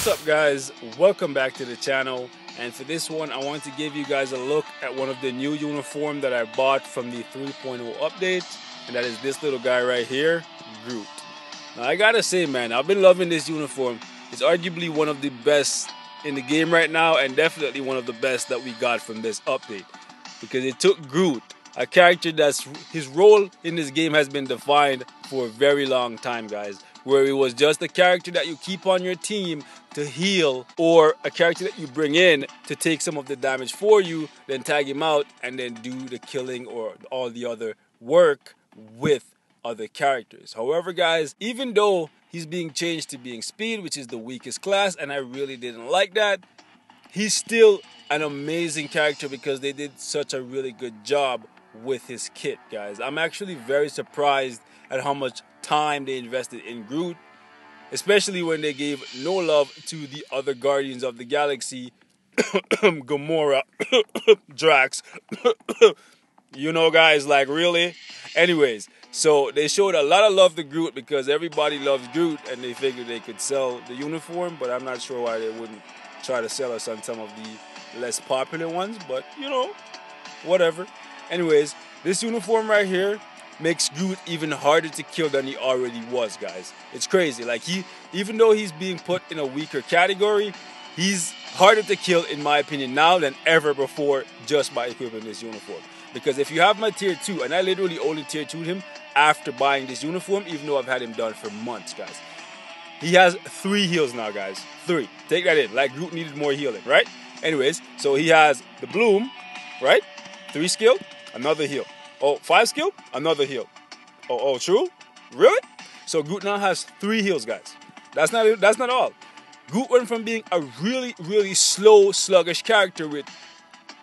What's up guys, welcome back to the channel, and for this one I want to give you guys a look at one of the new uniform that I bought from the 3.0 update, and that is this little guy right here, Groot. Now I gotta say, man, I've been loving this uniform. It's arguably one of the best in the game right now, and definitely one of the best that we got from this update, because it took Groot, a character that's his role in this game has been defined for a very long time, guys, where it was just a character that you keep on your team to heal, or a character that you bring in to take some of the damage for you, then tag him out and then do the killing or all the other work with other characters. However, guys, even though he's being changed to being speed, which is the weakest class, and I really didn't like that, he's still an amazing character because they did such a really good job with his kit, guys. I'm actually very surprised at how much time they invested in Groot, especially when they gave no love to the other Guardians of the Galaxy, Gamora, Drax, you know, guys, like, really? Anyways, so they showed a lot of love to Groot because everybody loves Groot and they figured they could sell the uniform, but I'm not sure why they wouldn't try to sell us on some of the less popular ones, but you know, whatever. Anyways, this uniform right here makes Groot even harder to kill than he already was, guys. It's crazy. Like, even though he's being put in a weaker category, he's harder to kill, in my opinion, now than ever before, just by equipping this uniform. Because if you have my tier 2, and I literally only tier 2'd him after buying this uniform, even though I've had him done for months, guys. He has 3 heals now, guys. 3. Take that in. Like, Groot needed more healing, right? Anyways, so he has the Bloom, right? 3 skill, another heal. Oh, 5 skill, another heal. Oh, true? Really? So Groot now has 3 heals, guys. That's not all. Groot went from being a really slow, sluggish character with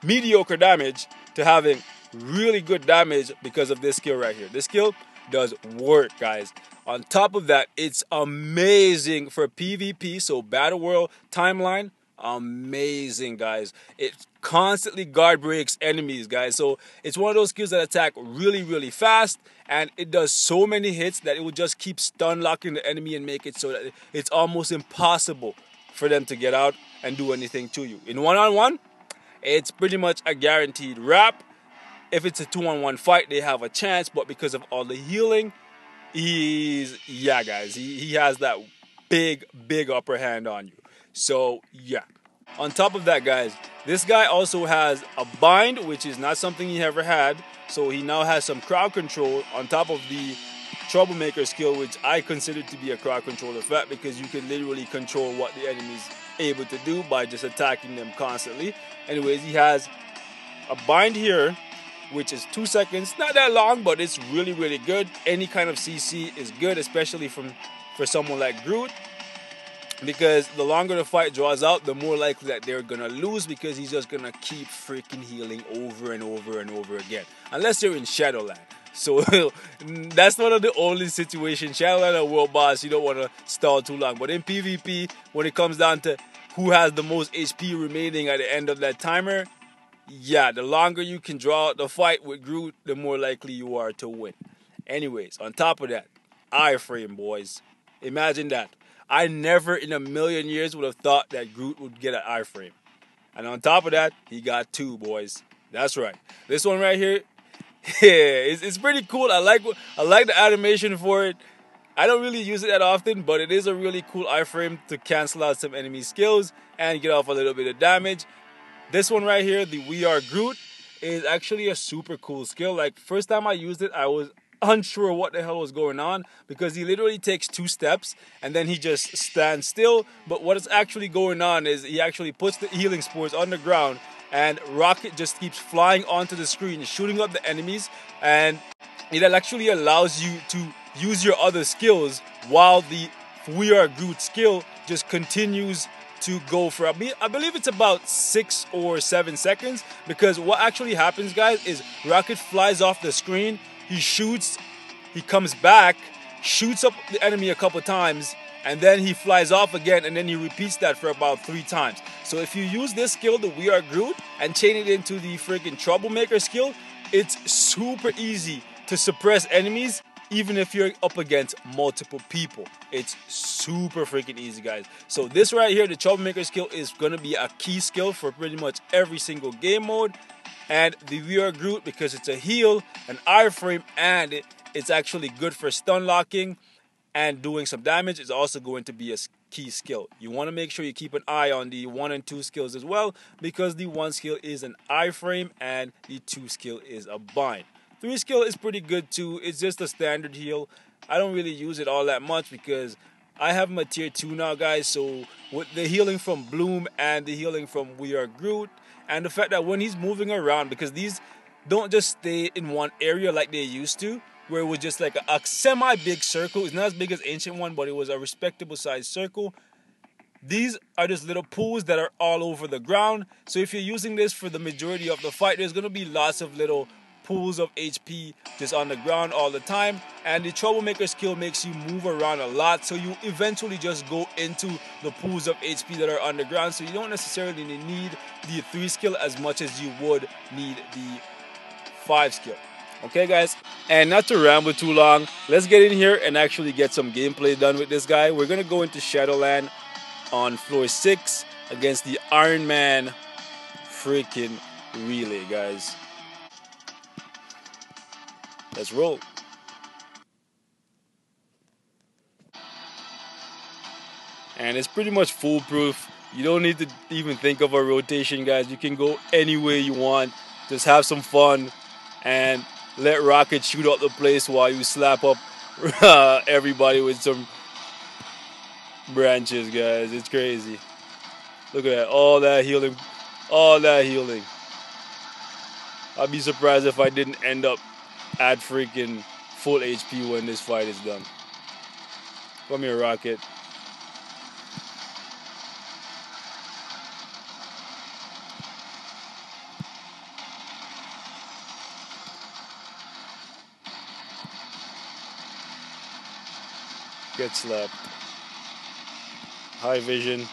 mediocre damage to having really good damage because of this skill right here. This skill does work, guys. On top of that, it's amazing for PvP, so Battle World Timeline. Amazing, guys. It constantly guard breaks enemies, guys. So it's one of those skills that attack really fast, and it does so many hits that it will just keep stun locking the enemy and make it so that it's almost impossible for them to get out and do anything to you. In one-on-one, it's pretty much a guaranteed wrap. If it's a 2-on-1 fight, they have a chance, but because of all the healing, yeah, guys, he has that big upper hand on you. So yeah, on top of that, guys, this guy also has a bind, which is not something he ever had. So he now has some crowd control on top of the troublemaker skill, which I consider to be a crowd control effect, because you can literally control what the enemy's able to do by just attacking them constantly. Anyways, he has a bind here, which is 2 seconds. Not that long, but it's really good. Any kind of CC is good, especially for someone like Groot, because the longer the fight draws out, the more likely that they're gonna lose, because he's just gonna keep freaking healing over and over again, unless you're in Shadowland. So that's one of the only situations, Shadowland or World Boss, you don't want to stall too long. But in PvP, when it comes down to who has the most HP remaining at the end of that timer, yeah, the longer you can draw out the fight with Groot, the more likely you are to win. Anyways, on top of that, iframe, boys. Imagine that. I never in a million years would have thought that Groot would get an iframe. And on top of that, he got 2, boys. That's right. This one right here, yeah, it's pretty cool. I like the animation for it. I don't really use it that often, but it is a really cool iframe to cancel out some enemy skills and get off a little bit of damage. This one right here, the We Are Groot, is actually a super cool skill. Like, first time I used it, I was unsure what the hell was going on, because he literally takes 2 steps and then he just stands still. But what is actually going on is he actually puts the healing spores on the ground, and Rocket just keeps flying onto the screen, shooting up the enemies, and it actually allows you to use your other skills while the We Are Groot skill just continues to go for, I believe it's about 6 or 7 seconds, because what actually happens, guys, is Rocket flies off the screen, he shoots, he comes back, shoots up the enemy a couple times, and then he flies off again, and then he repeats that for about 3 times. So if you use this skill, the We Are Groot, and chain it into the freaking troublemaker skill, it's super easy to suppress enemies, even if you're up against multiple people. It's super freaking easy, guys. So this right here, the Troublemaker skill, is going to be a key skill for pretty much every single game mode. And the We Are Groot, because it's a heal, an iframe, and it's actually good for stun locking and doing some damage, is also going to be a key skill. You want to make sure you keep an eye on the 1 and 2 skills as well, because the 1 skill is an iframe and the 2 skill is a bind. 3 skill is pretty good too. It's just a standard heal. I don't really use it all that much because I have my tier 2 now, guys. So with the healing from Bloom and the healing from We Are Groot, and the fact that when he's moving around, because these don't just stay in one area like they used to, where it was just like a semi-big circle. It's not as big as Ancient One, but it was a respectable sized circle. These are just little pools that are all over the ground. So if you're using this for the majority of the fight, there's going to be lots of little pools of HP just on the ground all the time. And the Troublemaker skill makes you move around a lot, so you eventually just go into the pools of HP that are on the ground. So you don't necessarily need the 3 skill as much as you would need the 5 skill. Okay, guys, and not to ramble too long, let's get in here and actually get some gameplay done with this guy. We're gonna go into Shadowland on floor 6 against the Iron Man freaking relay, guys. Let's roll. And it's pretty much foolproof. You don't need to even think of a rotation, guys. You can go any way you want. Just have some fun and let Rocket shoot up the place while you slap up everybody with some branches, guys. It's crazy. Look at that. All that healing. All that healing. I'd be surprised if I didn't end up at freaking full HP when this fight is done. Come here, Rocket. Get slapped. High vision.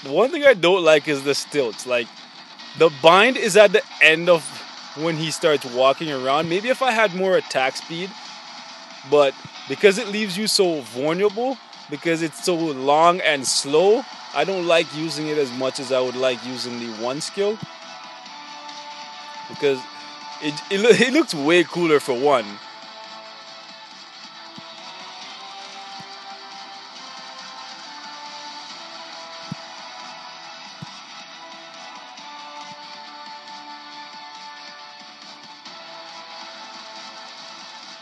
The one thing I don't like is the stilts. Like, the bind is at the end of when he starts walking around. Maybe if I had more attack speed, but because it leaves you so vulnerable, because it's so long and slow, I don't like using it as much as I would like using the 1 skill, because it looks way cooler for 1.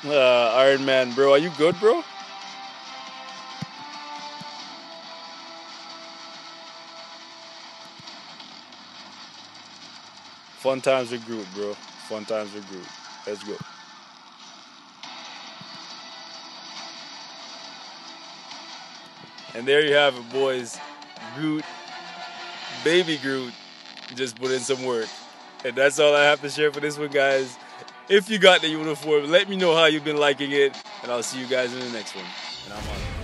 Iron Man, bro, are you good, bro? Fun times with Groot, bro. Fun times with Groot. Let's go. And there you have it, boys. Groot, baby Groot, just put in some work. And that's all I have to share for this one, guys. If you got the uniform, let me know how you've been liking it. And I'll see you guys in the next one. And I'm out.